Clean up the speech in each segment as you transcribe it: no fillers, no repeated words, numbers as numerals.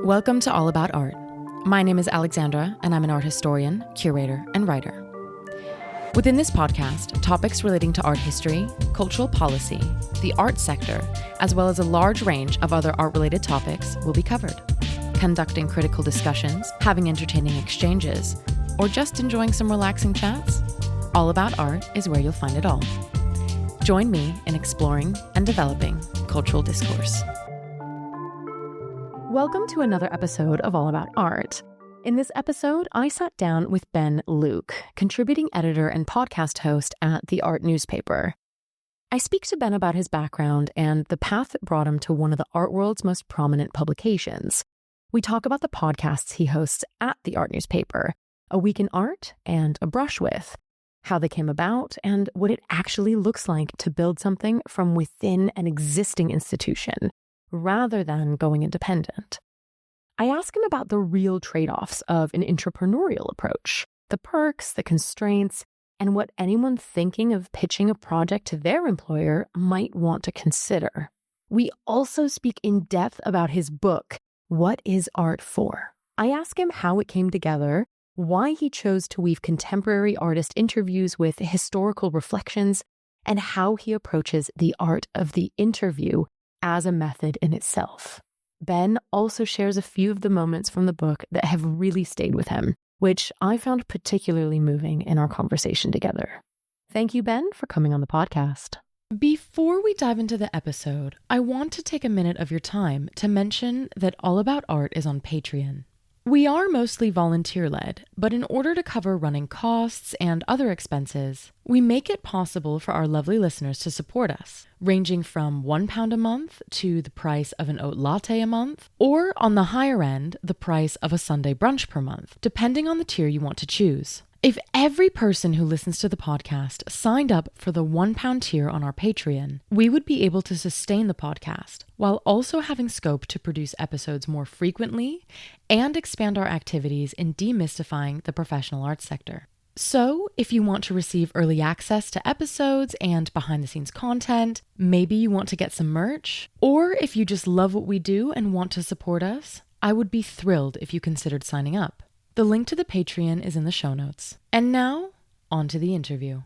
Welcome to All About Art. My name is Alexandra, and I'm an art historian, curator, and writer. Within this podcast, topics relating to art history, cultural policy, the art sector, as well as a large range of other art-related topics will be covered. Conducting critical discussions, having entertaining exchanges, or just enjoying some relaxing chats, All About Art is where you'll find it all. Join me in exploring and developing cultural discourse. Welcome to another episode of All About Art. In this episode, I sat down with Ben Luke, contributing editor and podcast host at the Art newspaper. I speak to Ben about his background and the path that brought him to one of the art world's most prominent publications. We talk about the podcasts he hosts at the Art newspaper, A Week in Art and A Brush With, how they came about, and what it actually looks like to build something from within an existing institution, rather than going independent. I ask him about the real trade-offs of an entrepreneurial approach, the perks, the constraints, and what anyone thinking of pitching a project to their employer might want to consider. We also speak in depth about his book, What is Art For? I ask him how it came together, why he chose to weave contemporary artist interviews with historical reflections, and how he approaches the art of the interview as a method in itself. Ben also shares a few of the moments from the book that have really stayed with him, which I found particularly moving in our conversation together. Thank you, Ben, for coming on the podcast. Before we dive into the episode, I want to take a minute of your time to mention that All About Art is on Patreon. We are mostly volunteer-led, but in order to cover running costs and other expenses, we make it possible for our lovely listeners to support us, ranging from £1 a month to the price of an oat latte a month, or on the higher end, the price of a Sunday brunch per month, depending on the tier you want to choose. If every person who listens to the podcast signed up for the £1 tier on our Patreon, we would be able to sustain the podcast while also having scope to produce episodes more frequently and expand our activities in demystifying the professional arts sector. So, if you want to receive early access to episodes and behind-the-scenes content, maybe you want to get some merch, or if you just love what we do and want to support us, I would be thrilled if you considered signing up. The link to the Patreon is in the show notes. And now, on to the interview.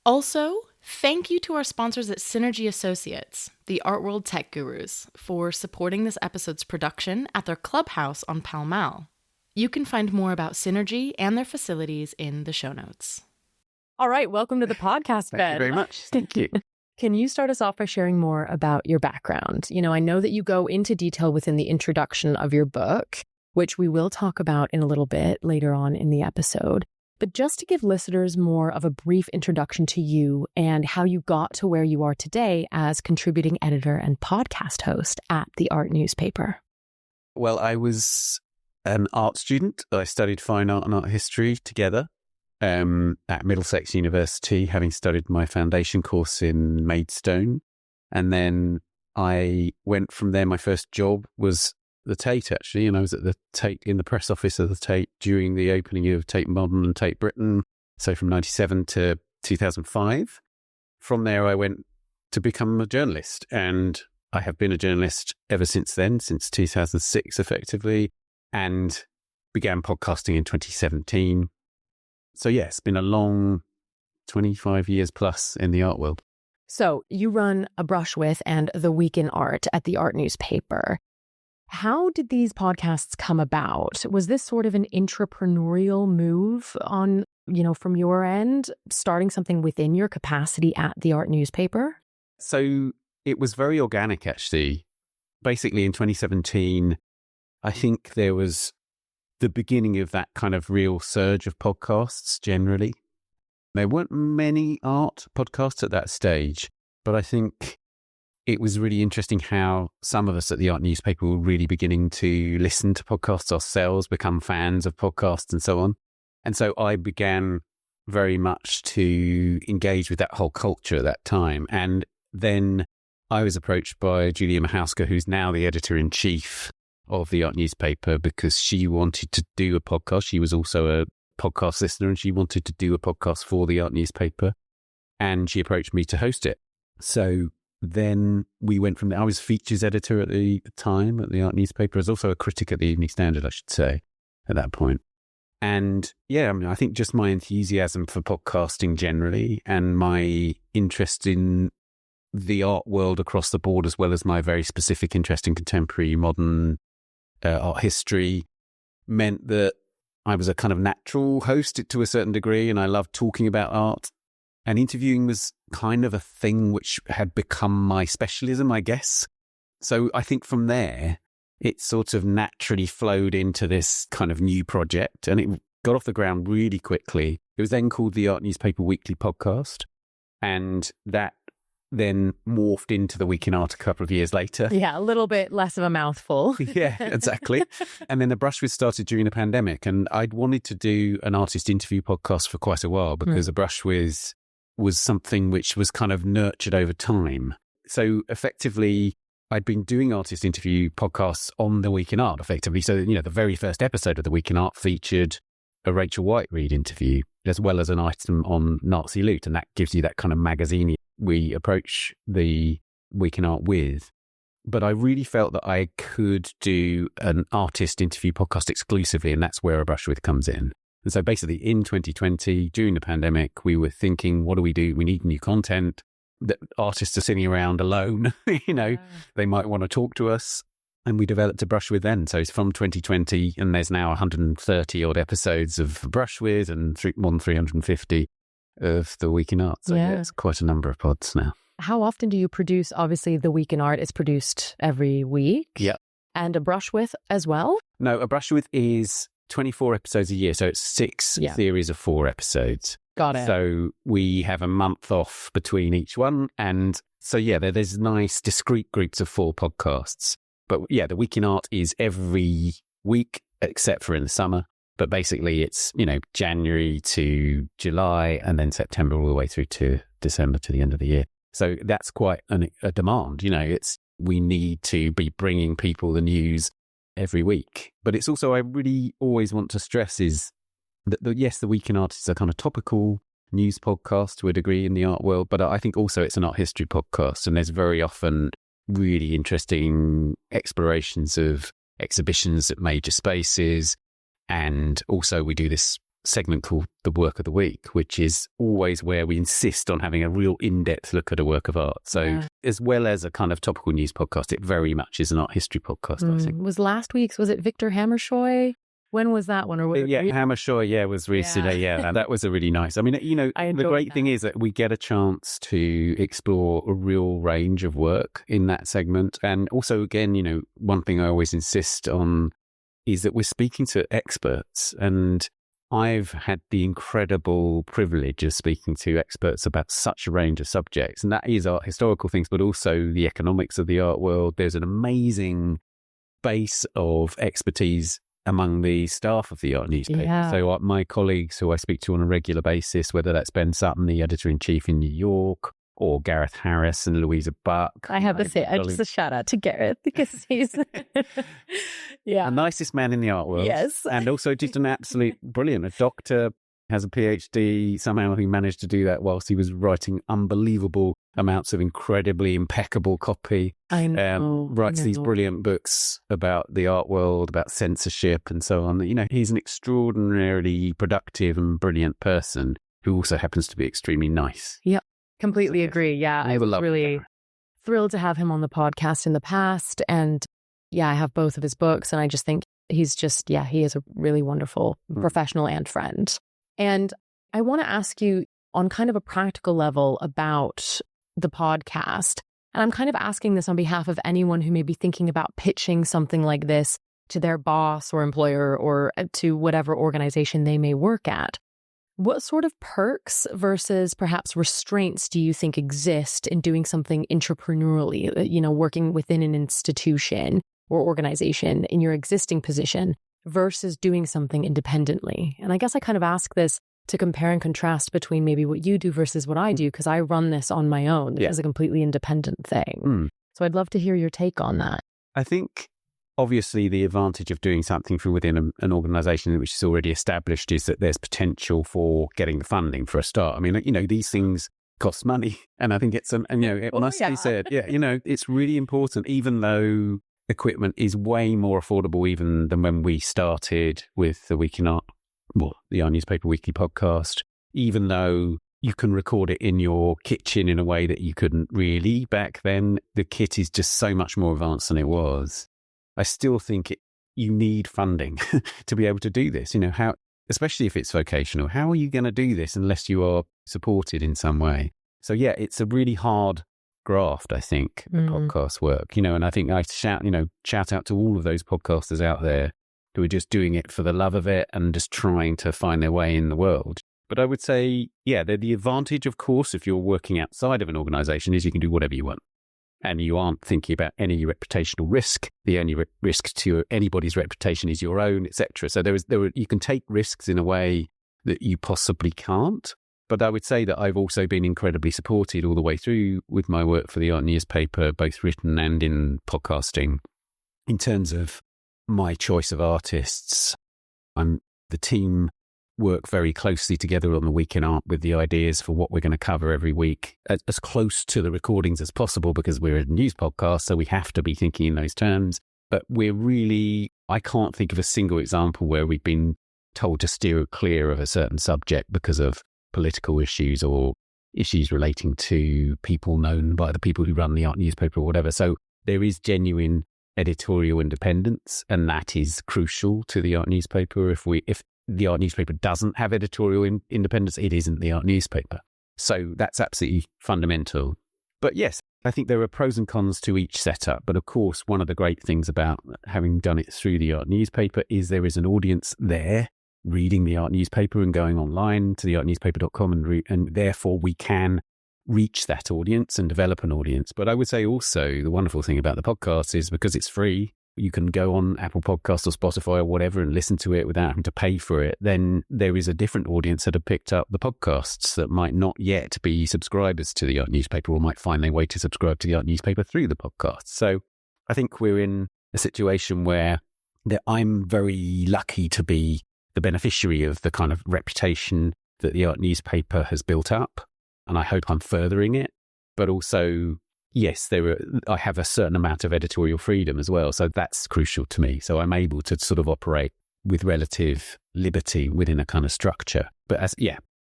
Also, thank you to our sponsors at Synergy Associates, the art world tech gurus, for supporting this episode's production at their clubhouse on Pall Mall. You can find more about Synergy and their facilities in the show notes. All right, welcome to the podcast, Ben. Thank you very much. Thank you. Can you start us off by sharing more about your background? I know that you go into detail within the introduction of your book, which we will talk about in a little bit later on in the episode. But just to give listeners more of a brief introduction to you and how you got to where you are today as contributing editor and podcast host at the Art newspaper. Well, I was an art student. I studied fine art and art history together at Middlesex University, having studied my foundation course in Maidstone. And then I went from there. My first job was the Tate, actually, and I was at the Tate, in the press office of the Tate during the opening of Tate Modern and Tate Britain, so from 97 to 2005. From there, I went to become a journalist, and I have been a journalist ever since then, since 2006, effectively, and began podcasting in 2017. So, yeah, it's been a long 25 years plus in the art world. So, you run A Brush With and The Week in Art at the Art newspaper. How did these podcasts come about? Was this sort of an intrapreneurial move on, from your end, starting something within your capacity at the Art newspaper? So it was very organic, actually. Basically, in 2017, I think there was the beginning of that kind of real surge of podcasts generally. There weren't many art podcasts at that stage, but I think it was really interesting how some of us at the Art newspaper were really beginning to listen to podcasts ourselves, become fans of podcasts and so on. And so I began very much to engage with that whole culture at that time. And then I was approached by Julia Mahauska, who's now the editor-in-chief of the Art newspaper, because she wanted to do a podcast. She was also a podcast listener, and she wanted to do a podcast for the Art newspaper. And she approached me to host it. So then we went from there. I was features editor at the time at the art newspaper. I was also a critic at the Evening Standard, I should say, at that point. And yeah, I mean, I think just my enthusiasm for podcasting generally and my interest in the art world across the board, as well as my very specific interest in contemporary modern art history, meant that I was a kind of natural host to a certain degree, and I loved talking about art. And interviewing was kind of a thing which had become my specialism, I guess. So I think from there, it sort of naturally flowed into this kind of new project, and it got off the ground really quickly. It was then called the Art Newspaper Weekly Podcast, and that then morphed into the Week in Art a couple of years later. Yeah, a little bit less of a mouthful. Yeah, exactly. And then the Brushwith started during the pandemic, and I'd wanted to do an artist interview podcast for quite a while because the Brushwith was something which was kind of nurtured over time. So effectively, I'd been doing artist interview podcasts on the Week in Art, effectively. So, you know, the very first episode of the Week in Art featured a Rachel White-Reed interview, as well as an item on Nazi loot. And that gives you that kind of magazine we approach the Week in Art with. But I really felt that I could do an artist interview podcast exclusively, and that's where A Brush With comes in. And so basically in 2020, during the pandemic, we were thinking, what do? We need new content. That artists are sitting around alone, you know, they might want to talk to us. And we developed A Brush With then. So it's from 2020, and there's now 130 odd episodes of Brush With and more than 350 of the Week in Art. So yeah, it's quite a number of pods now. How often do you produce? Obviously, the Week in Art is produced every week. Yeah. And A Brush With as well? No, A Brush With is 24 episodes a year. So it's 6 series of 4 episodes. Got it. So we have a month off between each one. And so, yeah, there's nice discrete groups of 4 podcasts. But yeah, the Week in Art is every week, except for in the summer. But basically it's, you know, January to July and then September all the way through to December to the end of the year. So that's quite a demand. You know, we need to be bringing people the news every week. But it's also, I really always want to stress is that, yes, the Week in Art is a kind of topical news podcast to a degree in the art world, but I think also it's an art history podcast. And there's very often really interesting explorations of exhibitions at major spaces. And also we do this segment called The Work of the Week, which is always where we insist on having a real in-depth look at a work of art. So as well as a kind of topical news podcast, it very much is an art history podcast, I think. Was last week's, was it Victor Hammershoy? When was that one? Hammershoy, was recently. Yeah, that was a really nice. I mean, you know, the great thing is that we get a chance to explore a real range of work in that segment. And also, again, you know, one thing I always insist on is that we're speaking to experts. And I've had the incredible privilege of speaking to experts about such a range of subjects. And that is art historical things, but also the economics of the art world. There's an amazing base of expertise among the staff of the art newspaper. Yeah. So my colleagues who I speak to on a regular basis, whether that's Ben Sutton, the editor-in-chief in New York, or Gareth Harris and Louisa Buck. I have to say, just a shout out to Gareth because he's the nicest man in the art world. Yes. And also just an absolute brilliant, a doctor, has a PhD. Somehow he managed to do that whilst he was writing unbelievable amounts of incredibly impeccable copy. I know. Writes these brilliant books about the art world, about censorship and so on. You know, he's an extraordinarily productive and brilliant person who also happens to be extremely nice. Yep. Completely agree. Yeah. I was really thrilled to have him on the podcast in the past. And I have both of his books. And I just think he's just, he is a really wonderful professional and friend. And I want to ask you on kind of a practical level about the podcast. And I'm kind of asking this on behalf of anyone who may be thinking about pitching something like this to their boss or employer or to whatever organization they may work at. What sort of perks versus perhaps restraints do you think exist in doing something intrapreneurially, you know, working within an institution or organization in your existing position versus doing something independently? And I guess I kind of ask this to compare and contrast between maybe what you do versus what I do, because I run this on my own. This is a completely independent thing. So I'd love to hear your take on that. I think obviously the advantage of doing something from within an organization which is already established is that there's potential for getting the funding for a start. I mean, you know, these things costs money. And I think it's, it must be said, it's really important, even though equipment is way more affordable even than when we started with the Week in Art, the Art Newspaper Weekly podcast, even though you can record it in your kitchen in a way that you couldn't really back then. The kit is just so much more advanced than it was. I still think you need funding to be able to do this. How, especially if it's vocational, how are you going to do this unless you are supported in some way? So yeah, it's a really hard graft, I think, the podcast work, and I think I shout out to all of those podcasters out there who are just doing it for the love of it and just trying to find their way in the world. But I would say, the advantage, of course, if you're working outside of an organization is you can do whatever you want. And you aren't thinking about any reputational risk. The only risk to anybody's reputation is your own, etc. So you can take risks in a way that you possibly can't. But I would say that I've also been incredibly supported all the way through with my work for the Art Newspaper, both written and in podcasting, in terms of my choice of artists. The team work very closely together on the Week in Art with the ideas for what we're going to cover every week, as close to the recordings as possible, because we're a news podcast, so we have to be thinking in those terms. But I can't think of a single example where we've been told to steer clear of a certain subject because of political issues or issues relating to people known by the people who run the Art Newspaper or whatever. So there is genuine editorial independence, and that is crucial to the Art Newspaper. If the Art Newspaper doesn't have editorial independence, it isn't the Art Newspaper. So that's absolutely fundamental. But yes, I think there are pros and cons to each setup. But of course, one of the great things about having done it through the Art Newspaper is there is an audience there reading the Art Newspaper and going online to theartnewspaper.com, and therefore we can reach that audience and develop an audience. But I would say also the wonderful thing about the podcast is because it's free, you can go on Apple Podcasts or Spotify or whatever and listen to it without having to pay for it. Then there is a different audience that have picked up the podcasts that might not yet be subscribers to the Art Newspaper or might find their way to subscribe to the Art Newspaper through the podcast. So I think we're in a situation where I'm very lucky to be the beneficiary of the kind of reputation that the Art Newspaper has built up. And I hope I'm furthering it. But also, yes, I have a certain amount of editorial freedom as well. So that's crucial to me. So I'm able to sort of operate with relative liberty within a kind of structure. But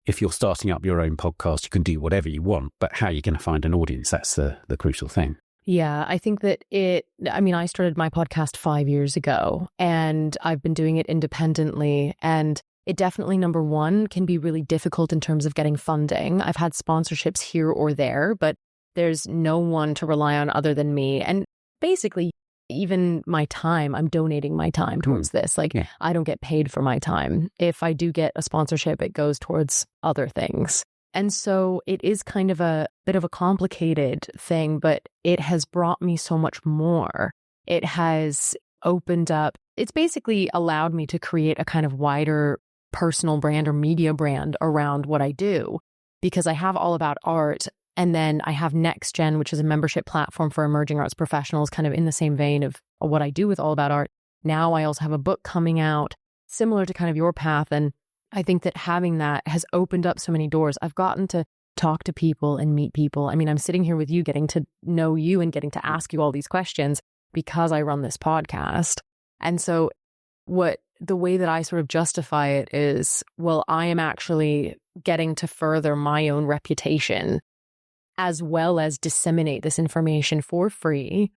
if you're starting up your own podcast, you can do whatever you want. But how are you going to find an audience? That's the crucial thing. Yeah, I think that I started my podcast 5 years ago and I've been doing it independently, and it definitely, number one, can be really difficult in terms of getting funding. I've had sponsorships here or there, but there's no one to rely on other than me. And basically, even my time, I'm donating my time towards this. I don't get paid for my time. If I do get a sponsorship, it goes towards other things. And so it is kind of a bit of a complicated thing, but it has brought me so much more. It has opened up, it's basically allowed me to create a kind of wider personal brand or media brand around what I do, because I have All About Art, and then I have Next Gen, which is a membership platform for emerging arts professionals, kind of in the same vein of what I do with All About Art. Now I also have a book coming out similar to kind of your path, and I think that having that has opened up so many doors. I've gotten to talk to people and meet people. I mean, I'm sitting here with you, getting to know you and getting to ask you all these questions because I run this podcast. And so the way that I sort of justify it is, well, I am actually getting to further my own reputation as well as disseminate this information for free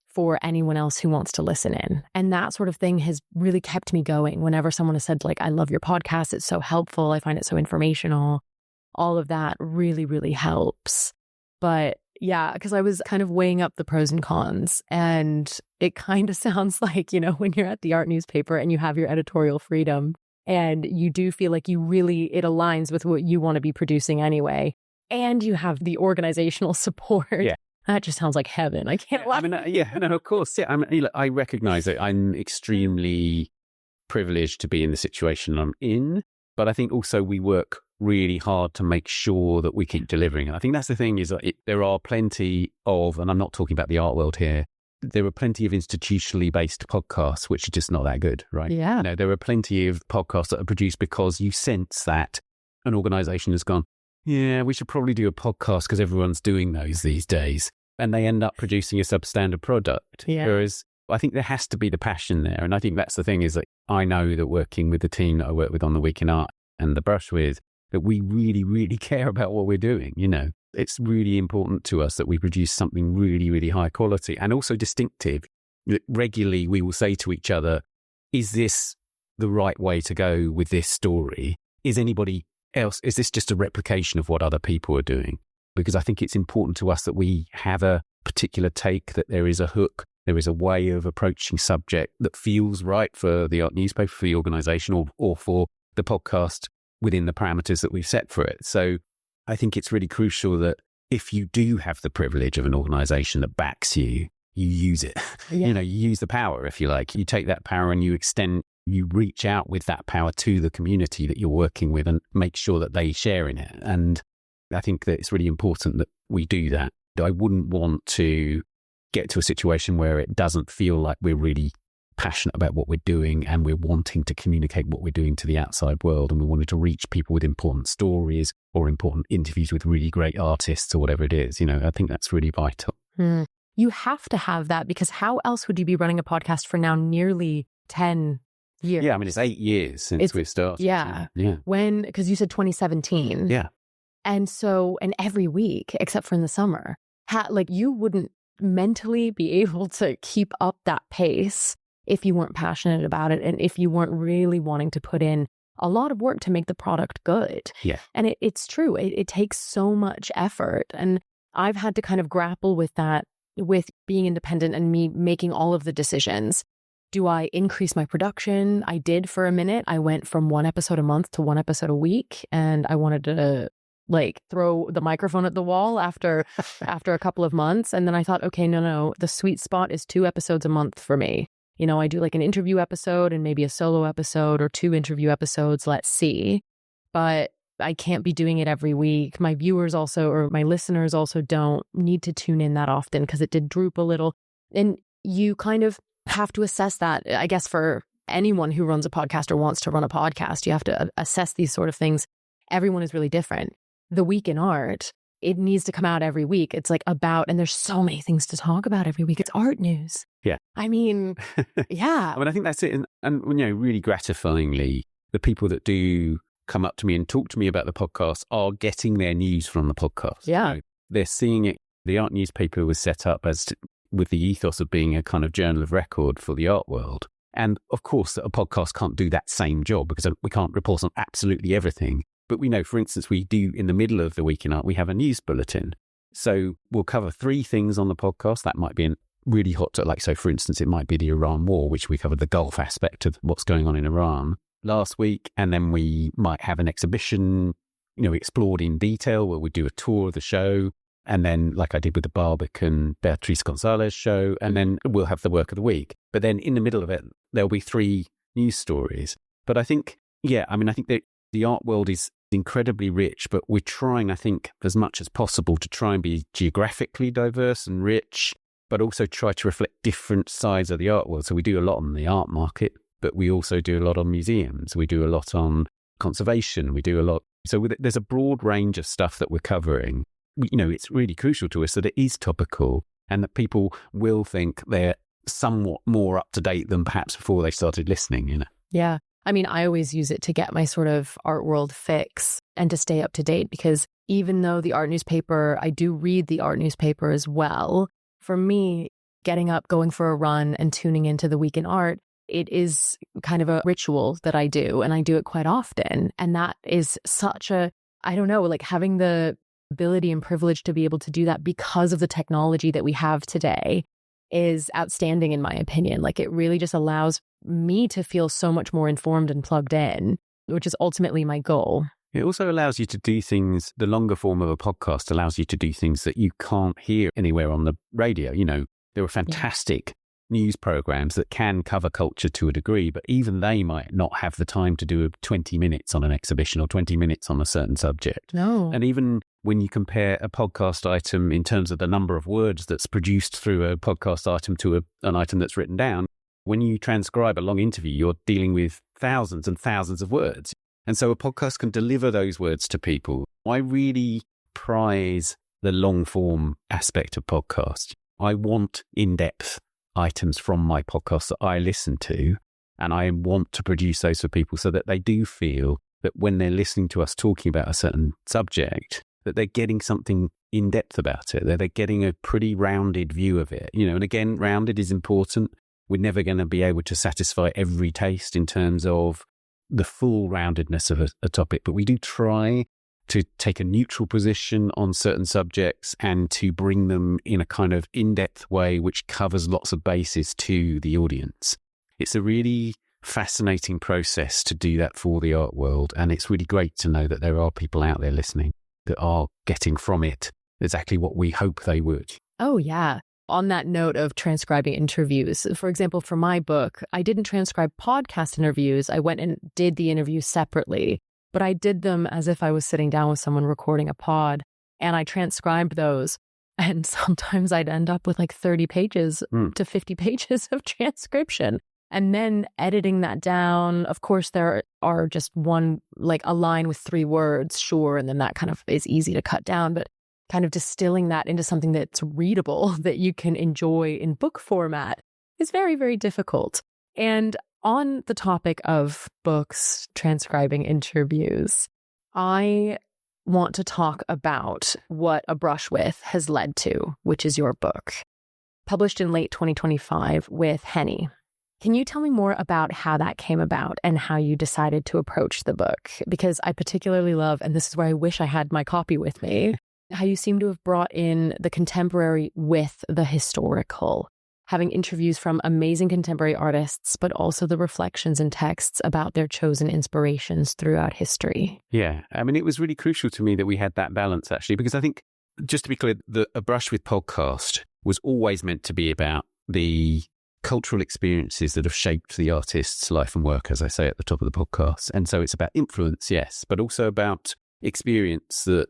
for anyone else who wants to listen in. And that sort of thing has really kept me going. Whenever someone has said, I love your podcast, it's so helpful, I find it so informational, all of that really, really helps. But yeah, because I was kind of weighing up the pros and cons, and it kind of sounds like, when you're at the Art Newspaper and you have your editorial freedom and you do feel like it aligns with what you want to be producing anyway, and you have the organizational support. Yeah. That just sounds like heaven. I can't lie. Of course. Yeah, I recognize it. I'm extremely privileged to be in the situation I'm in, but I think also we work really hard to make sure that we keep delivering. And I think that's the thing is that there are plenty of, and I'm not talking about the art world here, there are plenty of institutionally based podcasts which are just not that good, right? Yeah. There are plenty of podcasts that are produced because you sense that an organization has gone, yeah, we should probably do a podcast because everyone's doing those these days. And they end up producing a substandard product. Yeah. Whereas I think there has to be the passion there. And I think that's the thing is that I know that working with the team that I work with on the Week in Art and the Brush with, that we really, really care about what we're doing. You know, it's really important to us that we produce something really, really high quality and also distinctive. Regularly, we will say to each other, is this the right way to go with this story? Is anybody else, is this just a replication of what other people are doing? Because I think it's important to us that we have a particular take, that there is a hook, there is a way of approaching subject that feels right for the art newspaper, for the organisation, or for the podcast within the parameters that we've set for it. So I think it's really crucial that if you do have the privilege of an organisation that backs you, you use it. Yeah. You know, you use the power, if you like. You take that power and you reach out with that power to the community that you're working with and make sure that they share in it. And I think that it's really important that we do that. I wouldn't want to get to a situation where it doesn't feel like we're really passionate about what we're doing and we're wanting to communicate what we're doing to the outside world, and we wanted to reach people with important stories or important interviews with really great artists or whatever it is. You know, I think that's really vital. You have to have that, because how else would you be running a podcast for now nearly 10 years? Yeah, I mean, it's 8 years since we've started. Yeah. Yeah. Because you said 2017. Yeah. And so, and every week, except for in the summer, you wouldn't mentally be able to keep up that pace if you weren't passionate about it and if you weren't really wanting to put in a lot of work to make the product good. Yeah. And it's true. It takes so much effort. And I've had to kind of grapple with that, with being independent and me making all of the decisions. Do I increase my production? I did for a minute. I went from 1 episode a month to 1 episode a week. And I wanted to throw the microphone at the wall after a couple of months. And then I thought, okay, no, the sweet spot is 2 episodes a month for me. You know, I do like an interview episode and maybe a solo episode or 2 interview episodes, let's see. But I can't be doing it every week. My viewers also, or my listeners also, don't need to tune in that often because it did droop a little. And you kind of have to assess that, I guess, for anyone who runs a podcast or wants to run a podcast. You have to assess these sort of things. Everyone is really different. The Week in Art, it needs to come out every week. It's and there's so many things to talk about every week. It's art news. Yeah. I mean, yeah. I mean, I think that's it. And you know, really gratifyingly, the people that do come up to me and talk to me about the podcast are getting their news from the podcast. Yeah. You know, they're seeing it. The art newspaper was set up with the ethos of being a kind of journal of record for the art world. And of course, a podcast can't do that same job because we can't report on absolutely everything. But we know, for instance, we do in the middle of the Week in Art, we have a news bulletin. So we'll cover 3 things on the podcast. That might be a really hot, so for instance, it might be the Iran war, which we covered the Gulf aspect of what's going on in Iran last week. And then we might have an exhibition, you know, explored in detail where we do a tour of the show. And then, like I did with the Barbican Beatriz Gonzalez show, and then we'll have the work of the week. But then in the middle of it, there'll be 3 news stories. But I think, I think that the art world is incredibly rich, but we're trying, I think, as much as possible to try and be geographically diverse and rich, but also try to reflect different sides of the art world. So we do a lot on the art market, but we also do a lot on museums. We do a lot on conservation. We do a lot. So there's a broad range of stuff that we're covering. You know, it's really crucial to us that it is topical and that people will think they're somewhat more up to date than perhaps before they started listening, you know? Yeah. I mean, I always use it to get my sort of art world fix and to stay up to date, because even though the art newspaper, I do read the art newspaper as well. For me, getting up, going for a run and tuning into the Week in Art, it is kind of a ritual that I do, and I do it quite often. And that is such having the ability and privilege to be able to do that because of the technology that we have today is outstanding in my opinion. Like, it really just allows me to feel so much more informed and plugged in, which is ultimately my goal. It also allows you to do things, the longer form of a podcast allows you to do things that you can't hear anywhere on the radio. You know, there are fantastic news programs that can cover culture to a degree, but even they might not have the time to do 20 minutes on an exhibition or 20 minutes on a certain subject. No. And even when you compare a podcast item in terms of the number of words that's produced through a podcast item to an item that's written down, when you transcribe a long interview, you're dealing with thousands and thousands of words. And so a podcast can deliver those words to people I really prize the long form aspect of podcasts. I want in-depth items from my podcasts that I listen to, and I want to produce those for people so that they do feel that when they're listening to us talking about a certain subject, that they're getting something in-depth about it, that they're getting a pretty rounded view of it. And again, rounded is important. We're never going to be able to satisfy every taste in terms of the full roundedness of a topic, but we do try to take a neutral position on certain subjects and to bring them in a kind of in-depth way which covers lots of bases to the audience. It's a really fascinating process to do that for the art world, and it's really great to know that there are people out there listening that are getting from it exactly what we hope they would. Oh, yeah. On that note of transcribing interviews, for example, for my book, I didn't transcribe podcast interviews. I went and did the interviews separately, but I did them as if I was sitting down with someone recording a pod, and I transcribed those. And sometimes I'd end up with like 30 pages to 50 pages of transcription. And then editing that down, of course, there are just a line with 3 words, sure, and then that kind of is easy to cut down, but kind of distilling that into something that's readable, that you can enjoy in book format is very, very difficult. And on the topic of books, transcribing interviews, I want to talk about what A Brush With has led to, which is your book, published in late 2025 with Henny. Can you tell me more about how that came about and how you decided to approach the book? Because I particularly love, and this is where I wish I had my copy with me, how you seem to have brought in the contemporary with the historical, having interviews from amazing contemporary artists, but also the reflections and texts about their chosen inspirations throughout history. Yeah, I mean, it was really crucial to me that we had that balance, actually, because I think, just to be clear, the A Brush With podcast was always meant to be about the cultural experiences that have shaped the artist's life and work, as I say at the top of the podcast. And so it's about influence, yes, but also about experience that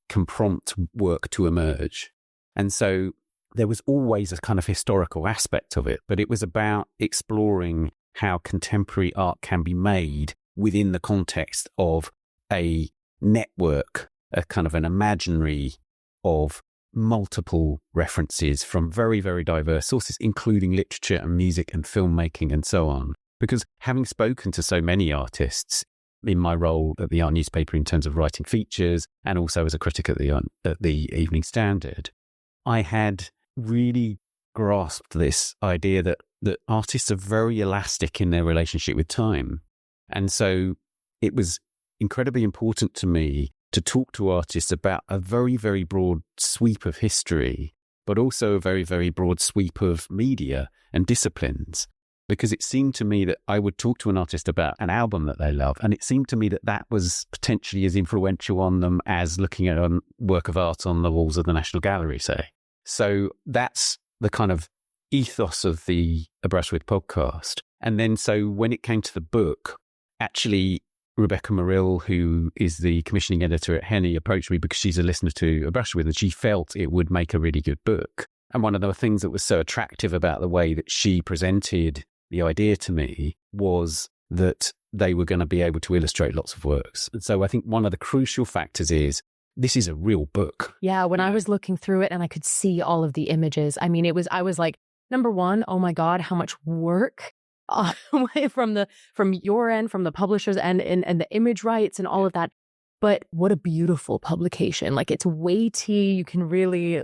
can prompt work to emerge. And so there was always a kind of historical aspect of it, but it was about exploring how contemporary art can be made within the context of a network, a kind of an imaginary of multiple references from very, very diverse sources, including literature and music and filmmaking and so on. Because having spoken to so many artists in my role at the Art newspaper in terms of writing features and also as a critic at the Evening Standard, I had really grasped this idea that artists are very elastic in their relationship with time. And so it was incredibly important to me to talk to artists about a very, very broad sweep of history, but also a very, very broad sweep of media and disciplines. Because it seemed to me that I would talk to an artist about an album that they love, and it seemed to me that that was potentially as influential on them as looking at a work of art on the walls of the National Gallery, say. So that's the kind of ethos of the A Brush With podcast. And then so when it came to the book, actually Rebecca Morrill, who is the commissioning editor at Henny, approached me because she's a listener to A Brush With, and she felt it would make a really good book. And one of the things that was so attractive about the way that she presented the idea to me was that they were going to be able to illustrate lots of works. And so I think one of the crucial factors is this is a real book. Yeah, when I was looking through it and I could see all of the images, I mean, I was like, number one, oh my God, how much work from your end, from the publisher's end, and the image rights and all of that. But what a beautiful publication. Like, it's weighty, you can really,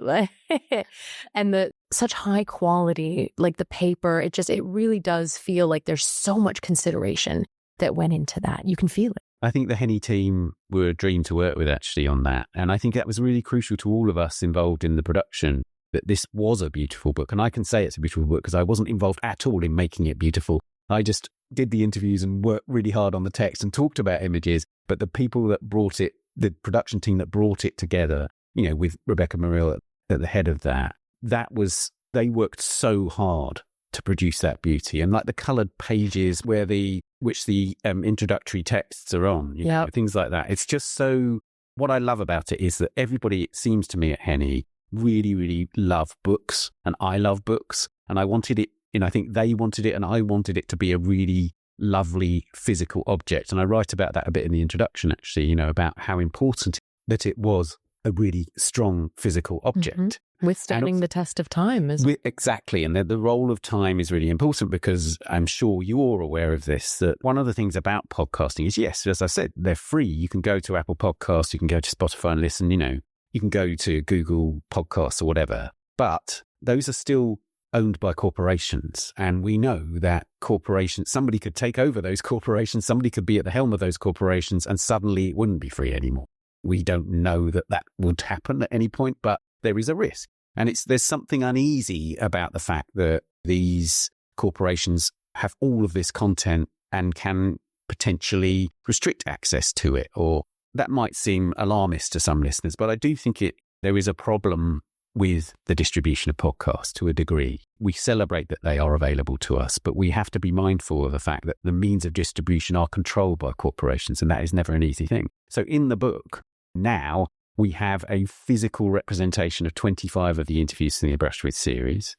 and such high quality, like the paper, it really does feel like there's so much consideration that went into that. You can feel it. I think the Henny team were a dream to work with actually on that. And I think that was really crucial to all of us involved in the production, that this was a beautiful book. And I can say it's a beautiful book because I wasn't involved at all in making it beautiful. I just did the interviews and worked really hard on the text and talked about images. But the people that brought it, the production team that brought it together, with Rebecca Morrill at the head of they worked so hard to produce that beauty. And like the coloured pages which the introductory texts are on, things like that. It's just so, what I love about it is that everybody, it seems to me at Henny, really, really love books, and I love books, and I wanted it, I think they wanted it and I wanted it to be a really lovely physical object. And I write about that a bit in the introduction, actually, about how important that it was a really strong physical object. Withstanding the test of time. Exactly. And the role of time is really important, because I'm sure you're aware of this, that one of the things about podcasting is, yes, as I said, they're free. You can go to Apple Podcasts, you can go to Spotify and listen, you can go to Google Podcasts or whatever, but those are still owned by corporations. And we know that corporations, somebody could take over those corporations, somebody could be at the helm of those corporations, and suddenly it wouldn't be free anymore. We don't know that would happen at any point, but there is a risk. And there's something uneasy about the fact that these corporations have all of this content and can potentially restrict access to it, or that might seem alarmist to some listeners, but I do think there is a problem with the distribution of podcasts to a degree. We celebrate that they are available to us, but we have to be mindful of the fact that the means of distribution are controlled by corporations, and that is never an easy thing. So in the book, now we have a physical representation of 25 of the interviews in the A Brush With series,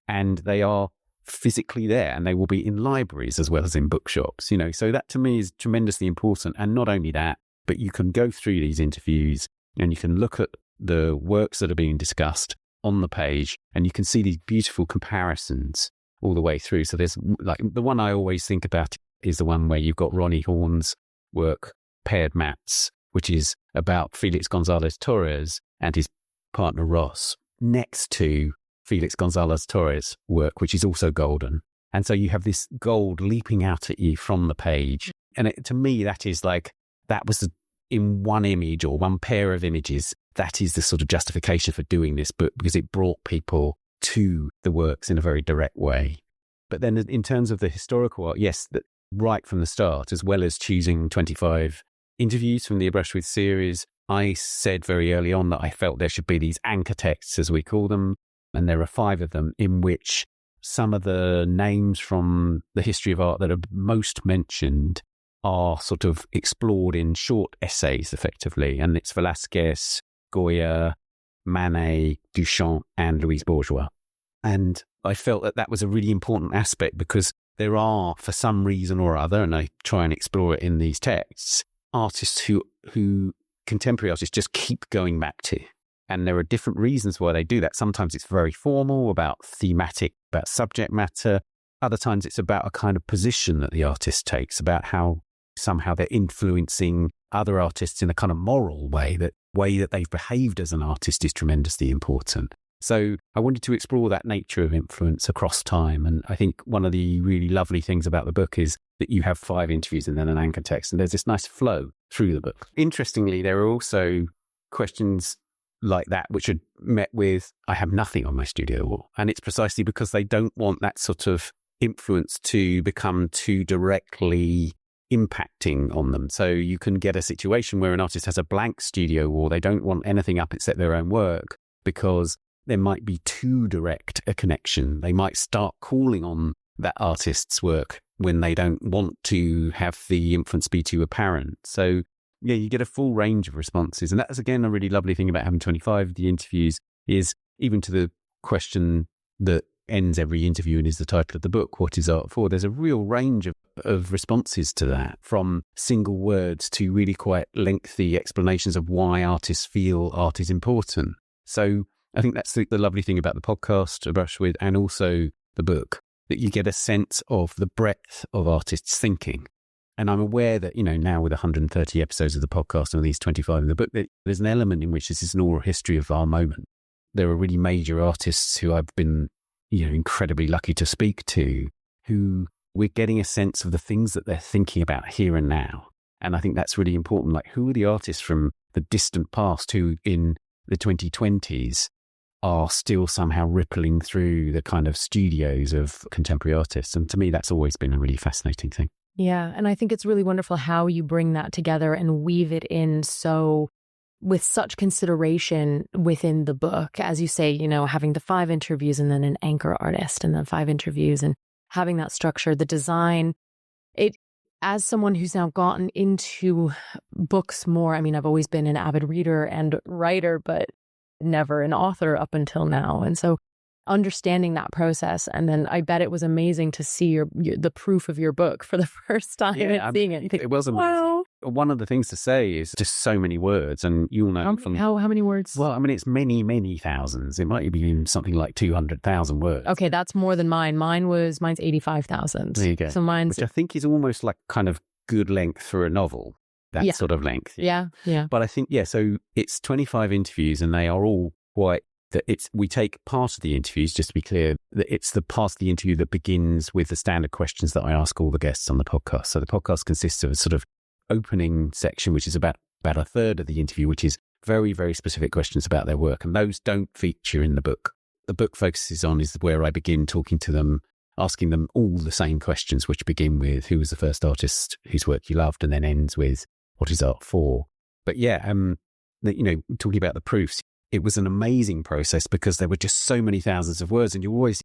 and they are physically there, and they will be in libraries as well as in bookshops, so that to me is tremendously important. And not only that, but you can go through these interviews and you can look at the works that are being discussed on the page, and you can see these beautiful comparisons all the way through. So there's the one I always think about is the one where you've got Ronnie Horn's work, Paired Mats, which is about Felix Gonzalez Torres and his partner Ross, next to Felix Gonzalez Torres' work, which is also golden. And so you have this gold leaping out at you from the page. And to me, that is that was in one image or one pair of images. That is the sort of justification for doing this book, because it brought people to the works in a very direct way. But then in terms of the historical art, yes, that right from the start, as well as choosing 25 interviews from the A Brush With series, I said very early on that I felt there should be these anchor texts, as we call them, and there are 5 of them, in which some of the names from the history of art that are most mentioned are sort of explored in short essays, effectively. And it's Velázquez, Goya, Manet, Duchamp, and Louise Bourgeois. And I felt that was a really important aspect, because there are, for some reason or other, and I try and explore it in these texts, artists who contemporary artists just keep going back to. And there are different reasons why they do that. Sometimes it's very formal, about thematic, about subject matter. Other times it's about a kind of position that the artist takes, about how somehow they're influencing other artists in a kind of moral way. That way that they've behaved as an artist is tremendously important. So I wanted to explore that nature of influence across time. And I think one of the really lovely things about the book is that you have 5 interviews and then an anchor text, and there's this nice flow through the book. Interestingly, there are also questions like that which are met with, I have nothing on my studio wall. And it's precisely because they don't want that sort of influence to become too directly impacting on them. So you can get a situation where an artist has a blank studio wall. They don't want anything up except their own work, because there might be too direct a connection. They might start calling on that artist's work when they don't want to have the influence be too apparent. So yeah, you get a full range of responses. And that's, again, a really lovely thing about having 25 of the interviews, is even to the question that ends every interview and is the title of the book, what is art for? There's a real range of responses to that, from single words to really quite lengthy explanations of why artists feel art is important. So I think that's the lovely thing about the podcast, A Brush With, and also the book, that you get a sense of the breadth of artists' thinking. And I'm aware that, now with 130 episodes of the podcast and these 25 in the book, that there's an element in which this is an oral history of our moment. There are really major artists who I've been, incredibly lucky to speak to, who we're getting a sense of the things that they're thinking about here and now. And I think that's really important. Like, who are the artists from the distant past who in the 2020s are still somehow rippling through the kind of studios of contemporary artists? And to me, that's always been a really fascinating thing. Yeah. And I think it's really wonderful how you bring that together and weave it in with such consideration within the book. As you say, having the 5 interviews and then an anchor artist and then 5 interviews, and having that structure, the design. As someone who's now gotten into books more, I've always been an avid reader and writer, but never an author up until now. And so understanding that process, and then I bet it was amazing to see the proof of your book for the first time and seeing it. It was amazing. Wow. one of the things to say is just so many words, and you'll know how many words? Well, I mean, it's many, many thousands. It might be something like 200,000 words. Okay, that's more than mine. Mine's 85,000. There you go. So which I think is almost like kind of good length for a novel. That sort of length. Yeah. But I think, so it's 25 interviews, and they are all quite, we take part of the interviews, just to be clear, that it's the part of the interview that begins with the standard questions that I ask all the guests on the podcast. So the podcast consists of a sort of opening section, which is about a third of the interview, which is very, very specific questions about their work. And those don't feature in the book. The book focuses on is where I begin talking to them, asking them all the same questions, which begin with who was the first artist whose work you loved, and then ends with what is art for? But talking about the proofs, it was an amazing process because there were just so many thousands of words, and you're always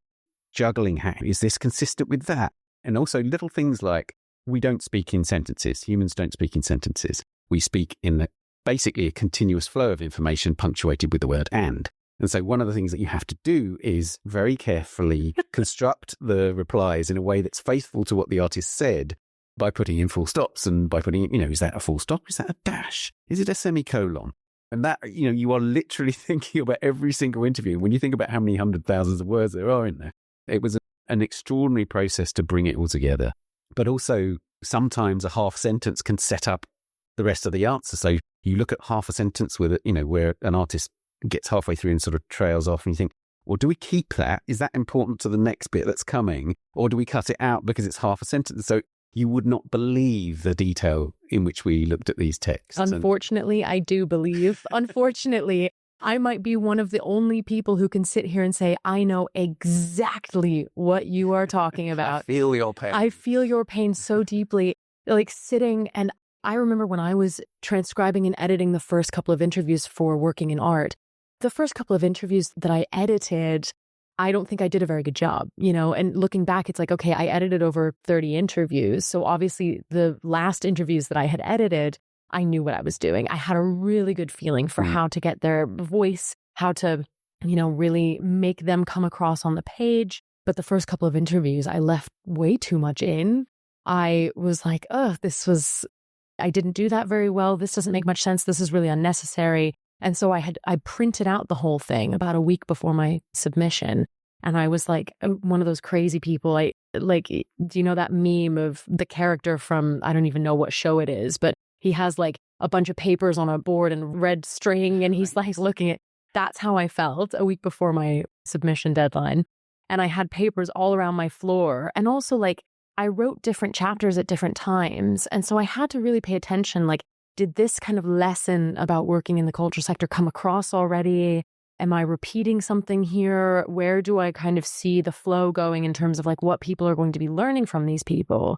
juggling, how is this consistent with that? And also little things like, we don't speak in sentences. Humans don't speak in sentences. We speak in basically a continuous flow of information punctuated with the word and. And so one of the things that you have to do is very carefully construct the replies in a way that's faithful to what the artist said, by putting in full stops and by putting, is that a full stop? Is that a dash? Is it a semicolon? And that, you are literally thinking about every single interview. When you think about how many hundred thousands of words there are in there, it was an extraordinary process to bring it all together. But also, sometimes a half sentence can set up the rest of the answer. So you look at half a sentence with, where an artist gets halfway through and sort of trails off, and you think, well, do we keep that? Is that important to the next bit that's coming? Or do we cut it out because it's half a sentence? So you would not believe the detail in which we looked at these texts. Unfortunately, I do believe. Unfortunately, I might be one of the only people who can sit here and say, I know exactly what you are talking about. I feel your pain. I feel your pain so deeply, like sitting. And I remember when I was transcribing and editing the first couple of interviews for Working in Art, the first couple of interviews that I edited, I don't think I did a very good job, and looking back, it's like, okay, I edited over 30 interviews. So obviously the last interviews that I had edited, I knew what I was doing. I had a really good feeling for how to get their voice, how to, really make them come across on the page. But the first couple of interviews, I left way too much in. I was like, I didn't do that very well. This doesn't make much sense. This is really unnecessary. And so I printed out the whole thing about a week before my submission. And I was like one of those crazy people. Do you know that meme of the character from, I don't even know what show it is, but he has like a bunch of papers on a board and red string, and he's like looking at, that's how I felt a week before my submission deadline. And I had papers all around my floor. And also like I wrote different chapters at different times. And so I had to really pay attention, like, did this kind of lesson about working in the culture sector come across already? Am I repeating something here? Where do I kind of see the flow going in terms of like what people are going to be learning from these people?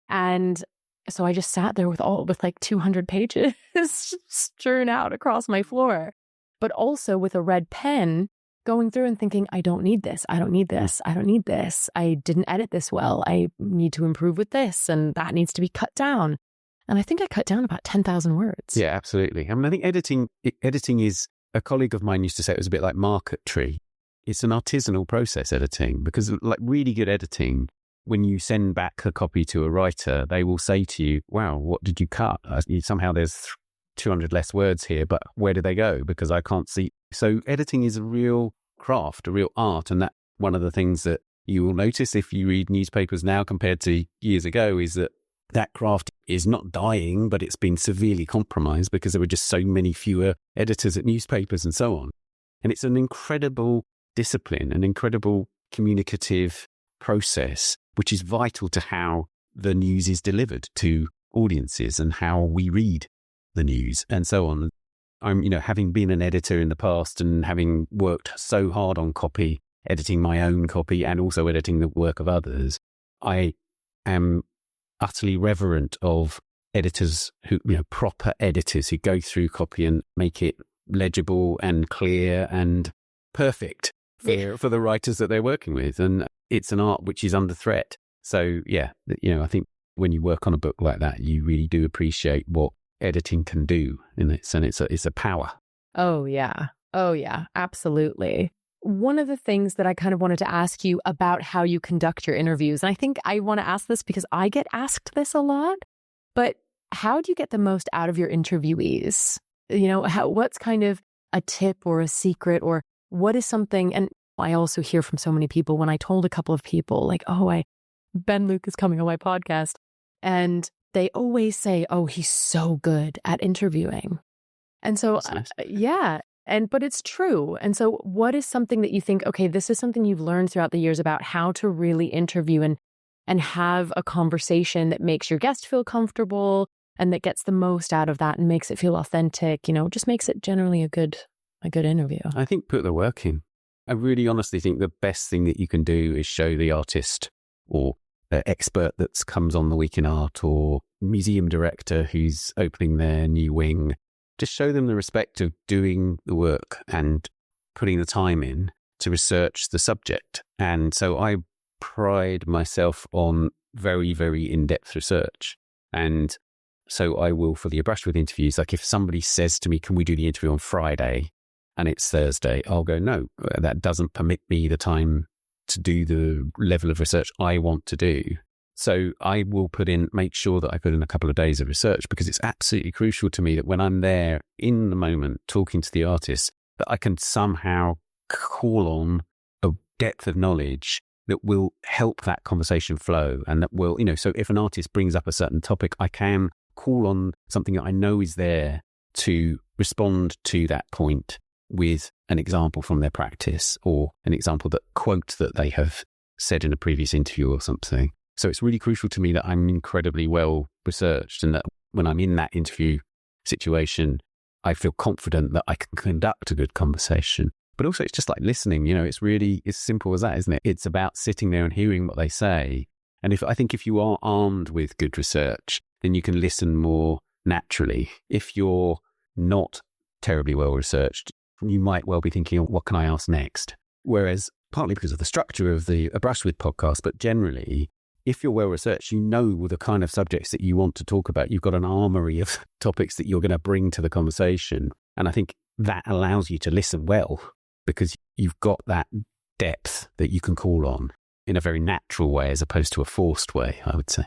And so I just sat there with like 200 pages strewn out across my floor, but also with a red pen going through and thinking, I don't need this. I don't need this. I don't need this. I didn't edit this well. I need to improve with this, and that needs to be cut down. And I think I cut down about 10,000 words. Yeah, absolutely. I mean, I think editing is, a colleague of mine used to say it was a bit like marquetry. It's an artisanal process, editing, because like really good editing, when you send back a copy to a writer, they will say to you, wow, what did you cut? Somehow there's 200 less words here, but where did they go? Because I can't see. So editing is a real craft, a real art. And that's one of the things that you will notice if you read newspapers now compared to years ago, is that craft is not dying, but it's been severely compromised because there were just so many fewer editors at newspapers and so on. And it's an incredible discipline, an incredible communicative process, which is vital to how the news is delivered to audiences and how we read the news and so on. I'm, having been an editor in the past and having worked so hard on copy, editing my own copy and also editing the work of others, I am utterly reverent of editors who, proper editors who go through copy and make it legible and clear and perfect for the writers that they're working with. And it's an art which is under threat. So yeah, I think when you work on a book like that, you really do appreciate what editing can do in this, and it's a power. Oh yeah, absolutely. One of the things that I kind of wanted to ask you about how you conduct your interviews, and I think I want to ask this because I get asked this a lot, but how do you get the most out of your interviewees? You know, what's kind of a tip or a secret, or what is something? And I also hear from so many people when I told a couple of people like, oh, Ben Luke is coming on my podcast. And they always say, oh, he's so good at interviewing. And so, Nice. Yeah. But it's true. And so what is something that you think, okay, this is something you've learned throughout the years about how to really interview and have a conversation that makes your guest feel comfortable and that gets the most out of that and makes it feel authentic, you know, just makes it generally a good interview. I think put the work in. I really honestly think the best thing that you can do is show the artist or expert that comes on the Week in Art or museum director who's opening their new wing. Just show them the respect of doing the work and putting the time in to research the subject. And so I pride myself on very, very in-depth research. And so I will, for the A Brush With interviews, like if somebody says to me, can we do the interview on Friday and it's Thursday, I'll go, no, that doesn't permit me the time to do the level of research I want to do. So I will make sure that I put in a couple of days of research, because it's absolutely crucial to me that when I'm there in the moment talking to the artist, that I can somehow call on a depth of knowledge that will help that conversation flow, and that will, you know, so if an artist brings up a certain topic, I can call on something that I know is there to respond to that point with an example from their practice or an example quote that they have said in a previous interview or something. So it's really crucial to me that I'm incredibly well researched, and that when I'm in that interview situation, I feel confident that I can conduct a good conversation. But also it's just like listening, you know, it's as simple as that, isn't it? It's about sitting there and hearing what they say. And I think if you are armed with good research, then you can listen more naturally. If you're not terribly well researched, you might well be thinking, oh, what can I ask next? Whereas partly because of the structure of the A Brush With podcast, but generally, if you're well researched, you know the kind of subjects that you want to talk about. You've got an armory of topics that you're going to bring to the conversation. And I think that allows you to listen well, because you've got that depth that you can call on in a very natural way as opposed to a forced way, I would say.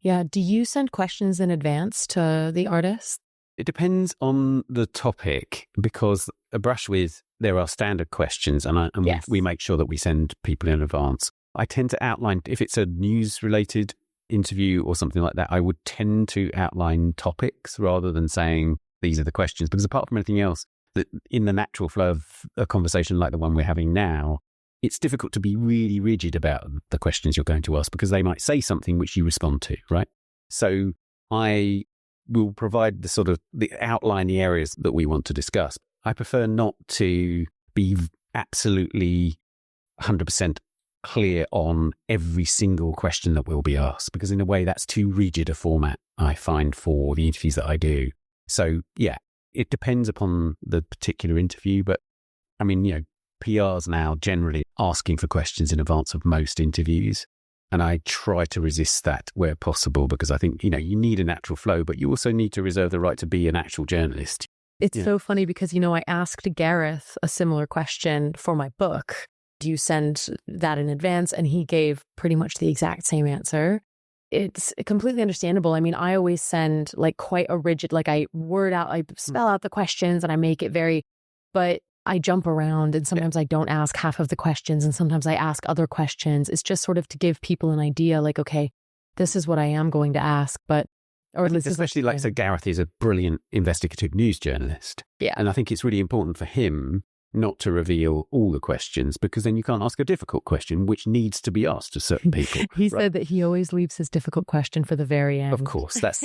Yeah. Do you send questions in advance to the artist? It depends on the topic, because A Brush With, there are standard questions, and Yes. we make sure that we send people in advance. I tend to outline, if it's a news-related interview or something like that, I would tend to outline topics rather than saying these are the questions, because apart from anything else, that in the natural flow of a conversation like the one we're having now, it's difficult to be really rigid about the questions you're going to ask, because they might say something which you respond to, right? So I will provide the outline, the areas that we want to discuss. I prefer not to be absolutely 100% clear on every single question that will be asked, because in a way that's too rigid a format, I find, for the interviews that I do. So yeah, it depends upon the particular interview, but I mean, you know, PRs now generally asking for questions in advance of most interviews. And I try to resist that where possible, because I think, you know, you need a natural flow, but you also need to reserve the right to be an actual journalist. It's so funny because, you know, I asked Gareth a similar question for my book. Do you send that in advance? And he gave pretty much the exact same answer. It's completely understandable. I mean, I always send like quite a rigid, like I spell out the questions and I make it but I jump around, and sometimes I don't ask half of the questions and sometimes I ask other questions. It's just sort of to give people an idea, like, okay, this is what I am going to ask, especially like, so Gareth is a brilliant investigative news journalist. Yeah. And I think it's really important for him not to reveal all the questions, because then you can't ask a difficult question, which needs to be asked to certain people. He said that he always leaves his difficult question for the very end. Of course, that's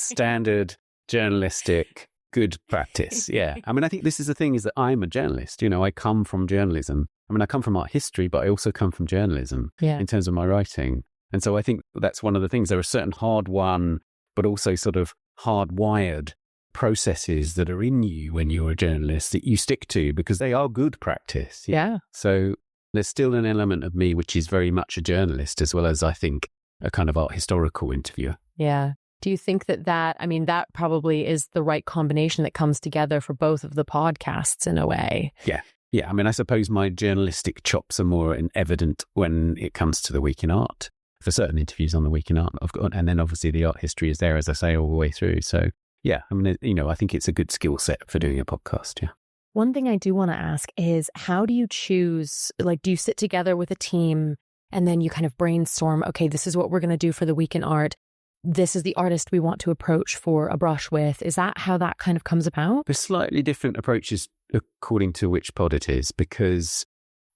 standard journalistic good practice. Yeah. I mean, I think this is the thing, is that I'm a journalist. You know, I come from journalism. I mean, I come from art history, but I also come from journalism in terms of my writing. And so I think that's one of the things. There are certain hard-won, but also sort of hardwired processes that are in you when you're a journalist that you stick to, because they are good practice. Yeah. So there's still an element of me which is very much a journalist, as well as, I think, a kind of art historical interviewer. Yeah. Do you think that probably is the right combination that comes together for both of the podcasts in a way? Yeah. Yeah. I mean, I suppose my journalistic chops are more evident when it comes to the Week in Art. for certain interviews on the Week in Art I've got, and then obviously the art history is there, as I say, all the way through. So yeah, I mean, I think it's a good skill set for doing a podcast. Yeah. One thing I do want to ask is, how do you choose, like, do you sit together with a team and then you kind of brainstorm, okay, this is what we're going to do for the Week in Art. This is the artist we want to approach for a brush with. Is that how that kind of comes about? There's slightly different approaches according to which pod it is, because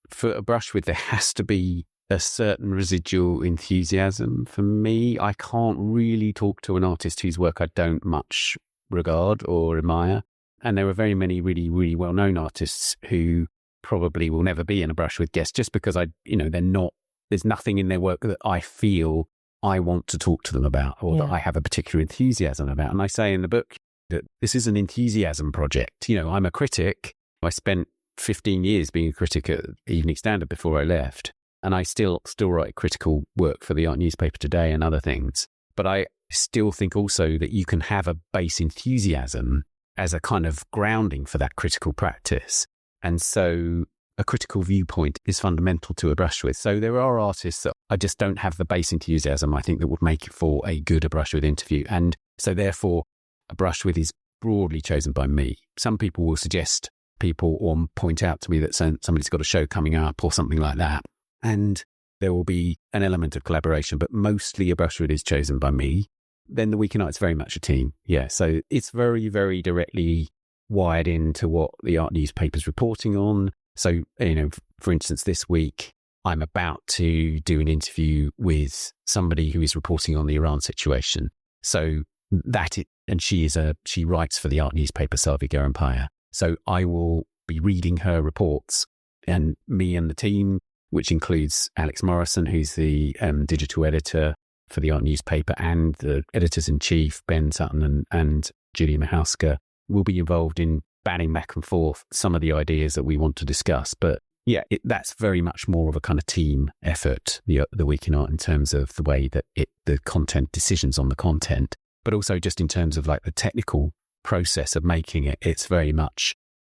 for a brush with, there has to be a certain residual enthusiasm. For me, I can't really talk to an artist whose work I don't much regard or admire. And there are very many really, really well-known artists who probably will never be in a brush with guests just because there's nothing in their work that I feel I want to talk to them about, or that I have a particular enthusiasm about. And I say in the book that this is an enthusiasm project. I'm a critic. I spent 15 years being a critic at Evening Standard before I left. And I still write critical work for the art newspaper today and other things. But I still think also that you can have a base enthusiasm as a kind of grounding for that critical practice. And so a critical viewpoint is fundamental to a brush with. So there are artists that I just don't have the base enthusiasm, I think, that would make it for a good brush with interview. And so therefore, a brush with is broadly chosen by me. Some people will suggest people or point out to me that somebody's got a show coming up or something like that. And there will be an element of collaboration, but mostly a brush with is chosen by me. Then the Week in Art is very much a team. Yeah. So it's very, very directly wired into what the art newspaper's reporting on. So, for instance, this week, I'm about to do an interview with somebody who is reporting on the Iran situation. So she writes for the art newspaper, Salvi Gerampaya. So I will be reading her reports, and me and the team, which includes Alex Morrison, who's the digital editor for the art newspaper, and the editors-in-chief, Ben Sutton and Julia Michalska, will be involved in batting back and forth some of the ideas that we want to discuss. But yeah, that's very much more of a kind of team effort, the Week in Art, in terms of the way that the content, decisions on the content, but also just in terms of like the technical process of making it.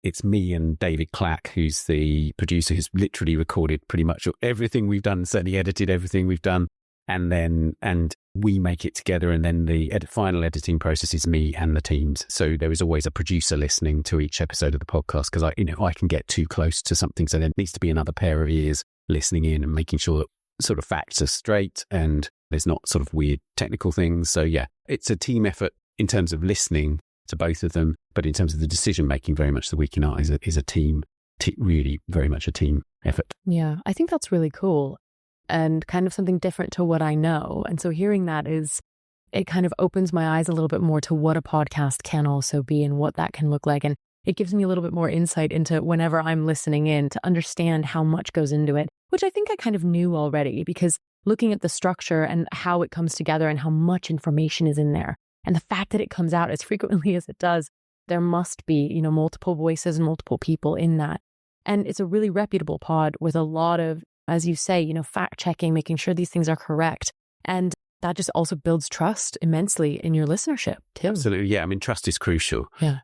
It's me and David Clack, who's the producer, who's literally recorded pretty much everything we've done, certainly edited everything we've done. And we make it together. And then the final editing process is me and the teams. So there is always a producer listening to each episode of the podcast, because I can get too close to something. So there needs to be another pair of ears listening in and making sure that sort of facts are straight and there's not sort of weird technical things. So yeah, it's a team effort in terms of listening to both of them, but in terms of the decision making, very much the Week in Art is a team, really very much a team effort. Yeah, I think that's really cool and kind of something different to what I know. And so hearing that it kind of opens my eyes a little bit more to what a podcast can also be and what that can look like. And it gives me a little bit more insight into whenever I'm listening in to understand how much goes into it, which I think I kind of knew already, because looking at the structure and how it comes together and how much information is in there, and the fact that it comes out as frequently as it does, there must be, multiple voices and multiple people in that. And it's a really reputable pod with a lot of, as you say, fact checking, making sure these things are correct. And that just also builds trust immensely in your listenership too. Absolutely. Yeah. I mean, trust is crucial. Yeah.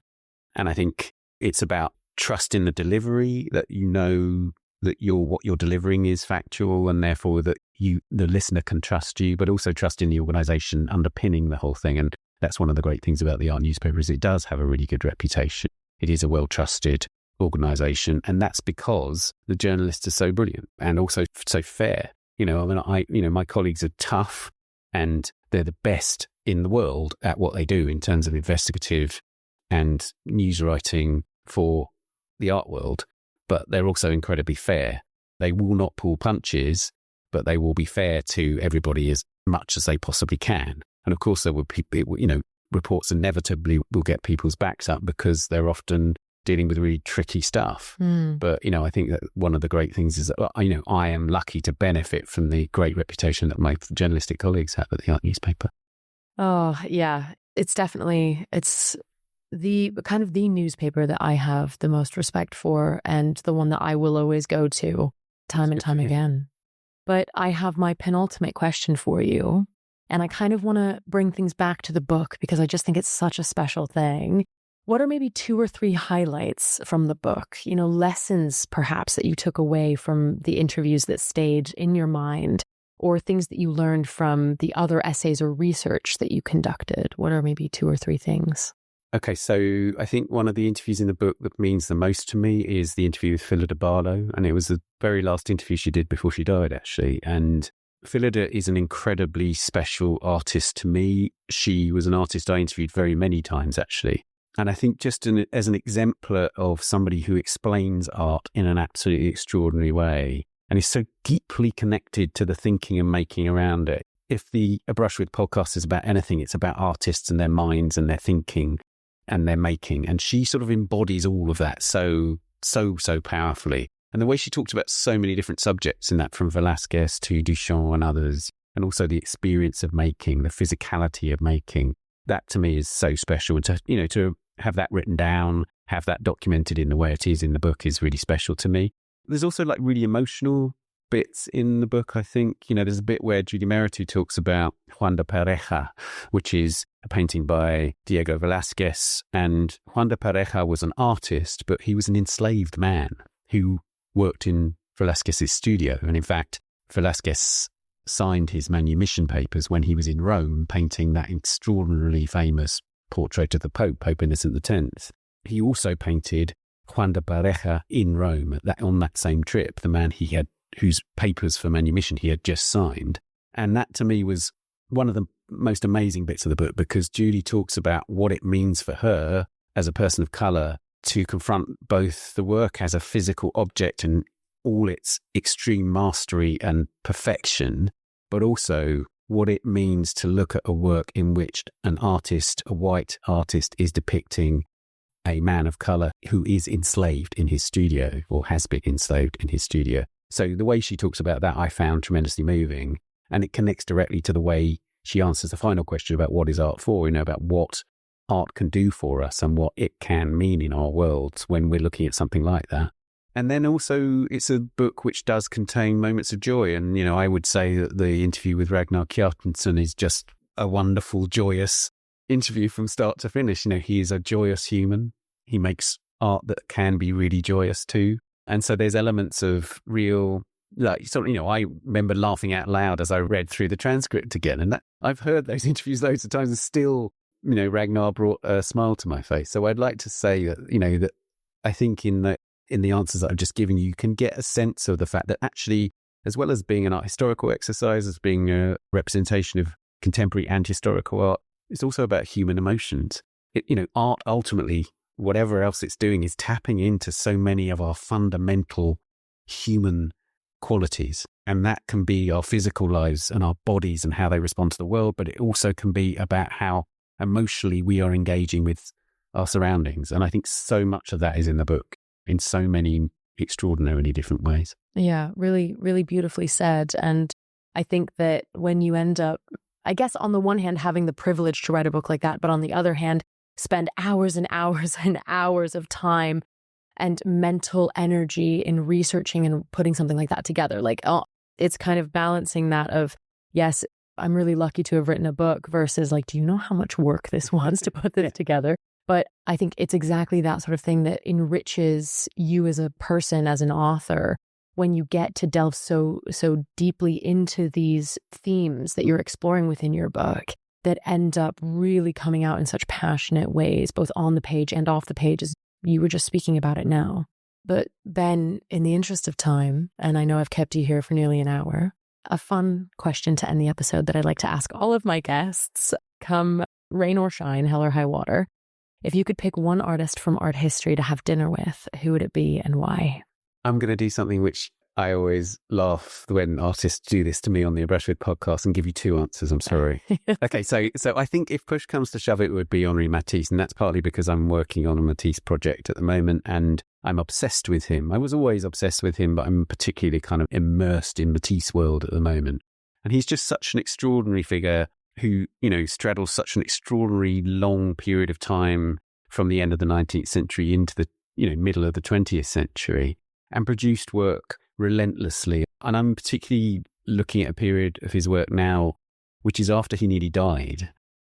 And I think it's about trust in the delivery, that that what you're delivering is factual, and therefore that the listener can trust you, but also trust in the organization underpinning the whole thing. And that's one of the great things about the art newspaper, is it does have a really good reputation. It is a well-trusted organization, and that's because the journalists are so brilliant and also so fair. My colleagues are tough, and they're the best in the world at what they do in terms of investigative and news writing for the art world, but they're also incredibly fair. They will not pull punches, but they will be fair to everybody as much as they possibly can. And of course, there will be, reports inevitably will get people's backs up because they're often dealing with really tricky stuff. But, I think that one of the great things is that, I am lucky to benefit from the great reputation that my journalistic colleagues have at the art newspaper. Oh, yeah. It's the kind of the newspaper that I have the most respect for, and the one that I will always go to time and time again. But I have my penultimate question for you. And I kind of want to bring things back to the book because I just think it's such a special thing. What are maybe 2 or 3 highlights from the book? Lessons perhaps that you took away from the interviews that stayed in your mind, or things that you learned from the other essays or research that you conducted? What are maybe 2 or 3 things? Okay, so I think one of the interviews in the book that means the most to me is the interview with Phillida Barlow. And it was the very last interview she did before she died, actually. And Phillida is an incredibly special artist to me. She was an artist I interviewed very many times, actually. And I think just as an exemplar of somebody who explains art in an absolutely extraordinary way and is so deeply connected to the thinking and making around it. If the A Brush With podcast is about anything, it's about artists and their minds and their thinking and their making. And she sort of embodies all of that so powerfully. And the way she talks about so many different subjects in that, from Velázquez to Duchamp and others, and also the experience of making, the physicality of making, that to me is so special. And to have that written down, have that documented in the way it is in the book is really special to me. There's also like really emotional bits in the book, I think. There's a bit where Judy Meritu talks about Juan de Pareja, which is a painting by Diego Velázquez. And Juan de Pareja was an artist, but he was an enslaved man who worked in Velázquez's studio. And in fact, Velázquez signed his manumission papers when he was in Rome painting that extraordinarily famous portrait of the Pope Innocent X. He also painted Juan de Pareja in Rome on that same trip, the man whose papers for manumission he had just signed. And that to me was one of the most amazing bits of the book, because Judy talks about what it means for her as a person of colour to confront both the work as a physical object and all its extreme mastery and perfection, but also what it means to look at a work in which an artist, a white artist, is depicting a man of colour who is enslaved in his studio or has been enslaved in his studio. So the way she talks about that I found tremendously moving, and it connects directly to the way she answers the final question about what is art for, about what art can do for us and what it can mean in our worlds when we're looking at something like that. And then also it's a book which does contain moments of joy. And, I would say that the interview with Ragnar Kjartansson is just a wonderful, joyous interview from start to finish. He is a joyous human. He makes art that can be really joyous too. And so there's elements of real, I remember laughing out loud as I read through the transcript again. And I've heard those interviews loads of times, and still, Ragnar brought a smile to my face. So I'd like to say that, that I think in the answers that I've just given you can get a sense of the fact that actually, as well as being an art historical exercise, as being a representation of contemporary and historical art, it's also about human emotions. Art ultimately, whatever else it's doing, is tapping into so many of our fundamental human qualities. And that can be our physical lives and our bodies and how they respond to the world, but it also can be about how emotionally we are engaging with our surroundings. And I think so much of that is in the book in so many extraordinarily different ways. Yeah, really, really beautifully said. And I think that when you end up, I guess on the one hand, having the privilege to write a book like that, but on the other hand, spend hours and hours and hours of time and mental energy in researching and putting something like that together. It's kind of balancing that of, yes, I'm really lucky to have written a book versus do you know how much work this was to put this together? But I think it's exactly that sort of thing that enriches you as a person, as an author, when you get to delve so deeply into these themes that you're exploring within your book that end up really coming out in such passionate ways, both on the page and off the page, as you were just speaking about it now. But Ben, in the interest of time, and I know I've kept you here for nearly an hour, a fun question to end the episode that I'd like to ask all of my guests, come rain or shine, hell or high water. If you could pick one artist from art history to have dinner with, who would it be and why? I'm going to do something which I always laugh when artists do this to me on the A Brush With podcast and give you 2 answers. I'm sorry. Okay, so I think if push comes to shove, it would be Henri Matisse. And that's partly because I'm working on a Matisse project at the moment and I'm obsessed with him. I was always obsessed with him, but I'm particularly kind of immersed in Matisse world at the moment. And he's just such an extraordinary figure who, straddles such an extraordinary long period of time from the end of the 19th century into the, middle of the 20th century, and produced work relentlessly. And I'm particularly looking at a period of his work now, which is after he nearly died.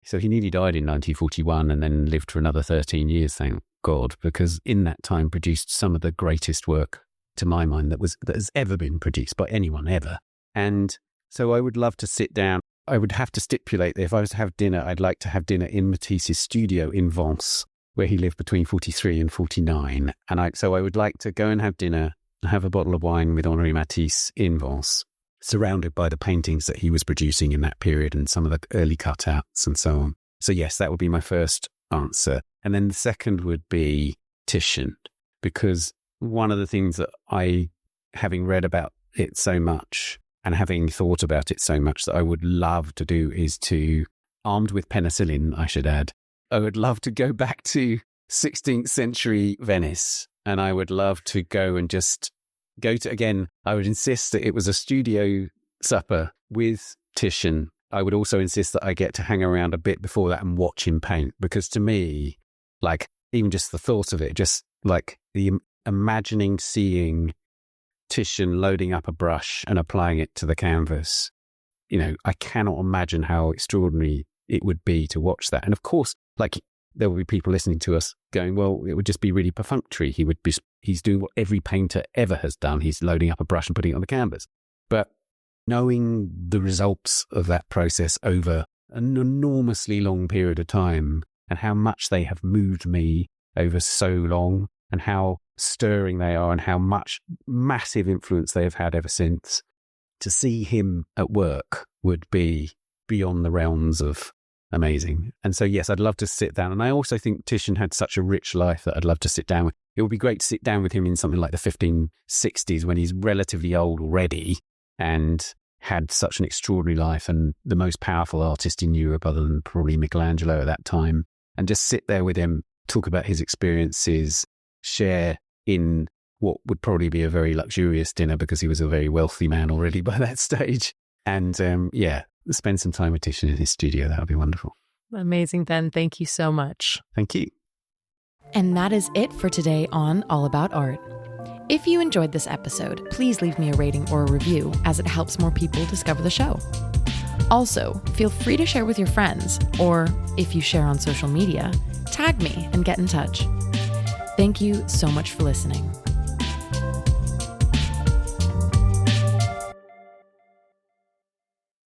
So he nearly died in 1941 and then lived for another 13 years, thank God, because in that time produced some of the greatest work, to my mind, that has ever been produced by anyone ever. And So I would love to sit down. I would have to stipulate that if I was to have dinner, I'd like to have dinner in Matisse's studio in Vence, where he lived between 43 and 49. And so I would like to go and have dinner, have a bottle of wine with Henri Matisse in Vence, surrounded by the paintings that he was producing in that period and some of the early cutouts and so on. So yes, that would be my first answer. And then the second would be Titian, because one of the things that I, having read about it so much and having thought about it so much, that I would love to do is to, armed with penicillin, I should add, I would love to go back to 16th century Venice, and I would love to go and just go to, again, I would insist that it was a studio supper with Titian. I would also insist that I get to hang around a bit before that and watch him paint, because to me, like, even just the thought of it, just like the imagining seeing Titian loading up a brush and applying it to the canvas, you know, I cannot imagine how extraordinary it would be to watch that. And of course, like, there will be people listening to us going, well, it would just be really perfunctory. He's doing what every painter ever has done. He's loading up a brush and putting it on the canvas. But knowing the results of that process over an enormously long period of time, and how much they have moved me over so long, and how stirring they are, and how much massive influence they have had ever since, to see him at work would be beyond the realms of amazing. And so, yes, I'd love to sit down. And I also think Titian had such a rich life that I'd love to sit down with. It would be great to sit down with him in something like the 1560s, when he's relatively old already and had such an extraordinary life, and the most powerful artist in Europe, other than probably Michelangelo at that time, and just sit there with him, talk about his experiences, share in what would probably be a very luxurious dinner, because he was a very wealthy man already by that stage. And spend some time with Titian in his studio. That would be wonderful. Amazing, Ben. Thank you so much. Thank you. And that is it for today on All About Art. If you enjoyed this episode, please leave me a rating or a review, as it helps more people discover the show. Also, feel free to share with your friends, or if you share on social media, tag me and get in touch. Thank you so much for listening.